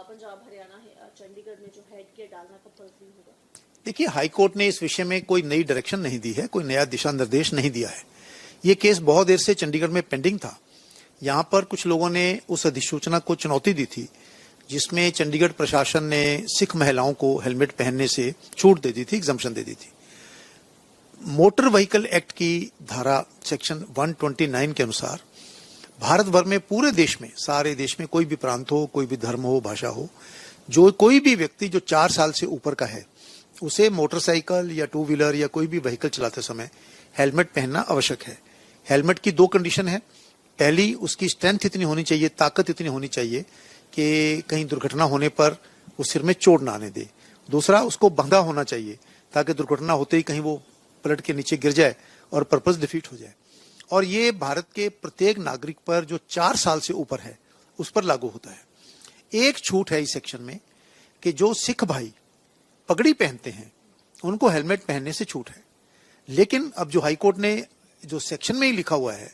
पंजाब हरियाणा चंडीगढ़ में जो head gear डालना कंपल्सरी होगा? देखिए, हाई कोर्ट ने इस विषय में कोई नई डायरेक्शन नहीं दी है, कोई नया दिशा निर्देश नहीं दिया है। ये केस बहुत देर से चंडीगढ़ में पेंडिंग था। यहाँ पर कुछ लोगों ने उस अधिसूचना को चुनौती दी थी जिसमें चंडीगढ़ प्रशासन ने सिख महिलाओं को हेलमेट पहनने से छूट दे दी थी, एग्जम्पशन दे दी थी। मोटर व्हीकल एक्ट की धारा सेक्शन 129 के अनुसार भारत भर में पूरे देश में, सारे देश में, कोई भी प्रांत हो, कोई भी धर्म हो, भाषा हो, जो कोई भी व्यक्ति जो 4 साल से ऊपर का है उसे मोटरसाइकिल या टू व्हीलर या कोई भी व्हीकल चलाते समय हेलमेट पहनना आवश्यक है। हेलमेट की 2 कंडीशन है। पहली, उसकी स्ट्रेंथ इतनी होनी चाहिए, ताकत इतनी होनी चाहिए कि कहीं दुर्घटना होने पर वो सिर में चोट ना आने दे। दूसरा, उसको बंधा होना चाहिए ताकि दुर्घटना होते ही कहीं वो पलट के नीचे गिर जाए और पर्पस डिफीट हो जाए। और ये भारत के प्रत्येक नागरिक पर जो 4 साल से ऊपर है उस पर लागू होता है। एक छूट है इस सेक्शन में कि जो सिख भाई पगड़ी पहनते हैं उनको हेलमेट पहनने से छूट है। लेकिन अब जो हाईकोर्ट ने जो सेक्शन में ही लिखा हुआ है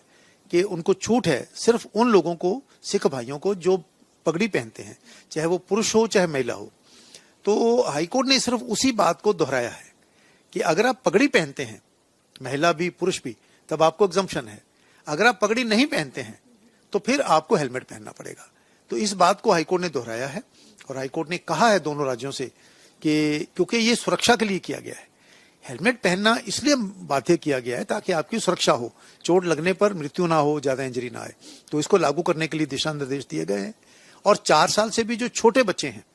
कि उनको छूट है सिर्फ उन लोगों को, सिख भाइयों को, जो पगड़ी पहनते हैं, चाहे वो पुरुष हो चाहे महिला हो। तो हाईकोर्ट ने सिर्फ उसी बात को दोहराया है कि अगर आप पगड़ी पहनते हैं, महिला भी पुरुष भी, तब आपको एग्जम्पशन है। अगर आप पगड़ी नहीं पहनते हैं तो फिर आपको हेलमेट पहनना पड़ेगा। तो इस बात को हाईकोर्ट ने दोहराया है और हाईकोर्ट ने कहा है दोनों राज्यों से कि क्योंकि ये सुरक्षा के लिए किया गया है, हेलमेट पहनना इसलिए बाध्य किया गया है ताकि आपकी सुरक्षा हो, चोट लगने पर मृत्यु ना हो, ज्यादा इंजरी ना आए। तो इसको लागू करने के लिए दिशा निर्देश दिए गए हैं। और 4 साल से भी जो छोटे बच्चे हैं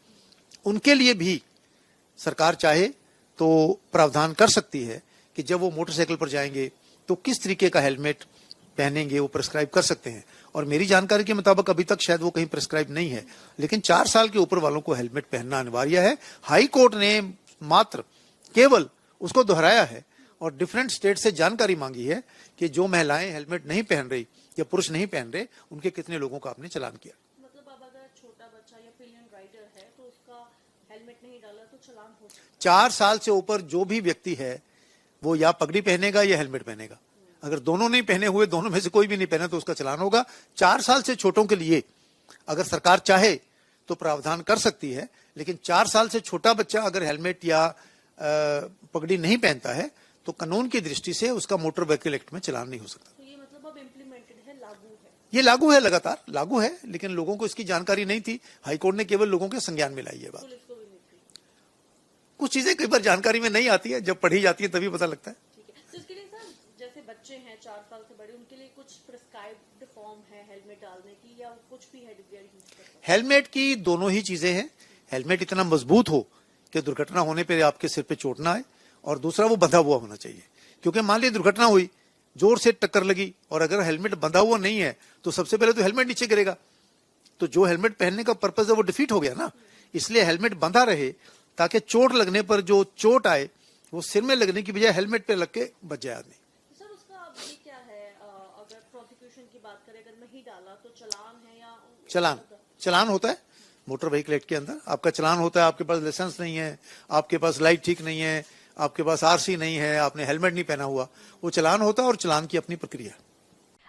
उनके लिए भी सरकार चाहे तो प्रावधान कर सकती है कि जब वो मोटरसाइकिल पर जाएंगे तो किस तरीके का हेलमेट पहनेंगे, वो प्रिस्क्राइब कर सकते हैं। और मेरी जानकारी के मुताबिक अभी तक शायद वो कहीं प्रिस्क्राइब नहीं है, लेकिन 4 साल के ऊपर वालों को हेलमेट पहनना अनिवार्य है। हाई कोर्ट ने मात्र केवल उसको दोहराया है और डिफरेंट स्टेट से जानकारी मांगी है कि जो महिलाएं हेलमेट नहीं पहन रही या पुरुष नहीं पहन रहे, उनके कितने लोगों का आपने चालान किया। मतलब अब अगर छोटा बच्चा या पिलियन राइडर है तो उसका हेलमेट नहीं डाला तो चालान हो सकता है? 4 साल से ऊपर जो भी व्यक्ति है वो या पगड़ी पहनेगा या हेलमेट पहनेगा। अगर दोनों नहीं पहने हुए, दोनों में से कोई भी नहीं पहने, तो उसका चालान होगा। 4 साल से छोटों के लिए अगर सरकार चाहे तो प्रावधान कर सकती है, लेकिन 4 साल से छोटा बच्चा अगर हेलमेट या पगड़ी नहीं पहनता है तो कानून की दृष्टि से उसका मोटर व्हीकल एक्ट में चालान नहीं हो सकता। तो ये मतलब अब इम्प्लीमेंटेड है, लागू है? ये लागू है, लगातार लागू है, लेकिन लोगों को इसकी जानकारी नहीं थी। हाईकोर्ट ने केवल लोगों के संज्ञान में लाई है बात। पुलिस को भी नहीं थी? कुछ चीजें कई बार जानकारी में नहीं आती है, जब पढ़ी जाती है तभी पता लगता है। ठीक है, तो इसके लिए सर जैसे बच्चे हैं 4 साल से बड़े, उनके लिए कुछ प्रिस्क्राइब्ड फॉर्म है हेलमेट डालने की, या कुछ भी हेड गियर यूज कर सकते हैं? हेलमेट की दोनों ही चीजें हैं। हेलमेट इतना मजबूत हो कि दुर्घटना होने पर आपके सिर पे चोट ना आए, और दूसरा वो बंधा हुआ होना चाहिए। क्योंकि मान लीजिए दुर्घटना हुई, जोर से टक्कर लगी, और अगर हेलमेट बंधा हुआ नहीं है तो सबसे पहले तो हेलमेट नीचे गिरेगा, तो जो हेलमेट पहनने का पर्पस है वो डिफीट हो गया ना। इसलिए हेलमेट बंधा रहे ताकि चोट लगने पर जो चोट आए वो सिर में लगने की बजाय हेलमेट पे लग के बच जाए आदमी। सर उसका अब ये क्या है, अगर प्रोसिक्यूशन की बात करें, अगर नहीं डाला तो चालान है या चलान होता है मोटर व्हीकल एक्ट के अंदर, आपका चलान होता है। आपके पास लाइसेंस नहीं है, आपके पास लाइट ठीक नहीं है, आपके पास आरसी नहीं है, आपने हेलमेट नहीं पहना हुआ, वो चलान होता है और चलान की अपनी प्रक्रिया।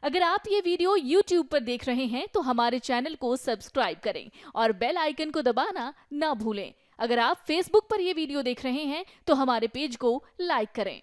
अगर आप ये वीडियो YouTube पर देख रहे हैं तो हमारे चैनल को सब्सक्राइब करें और बेल आइकन को दबाना ना भूलें। अगर आप Facebook पर ये वीडियो देख रहे हैं तो हमारे पेज को लाइक करें।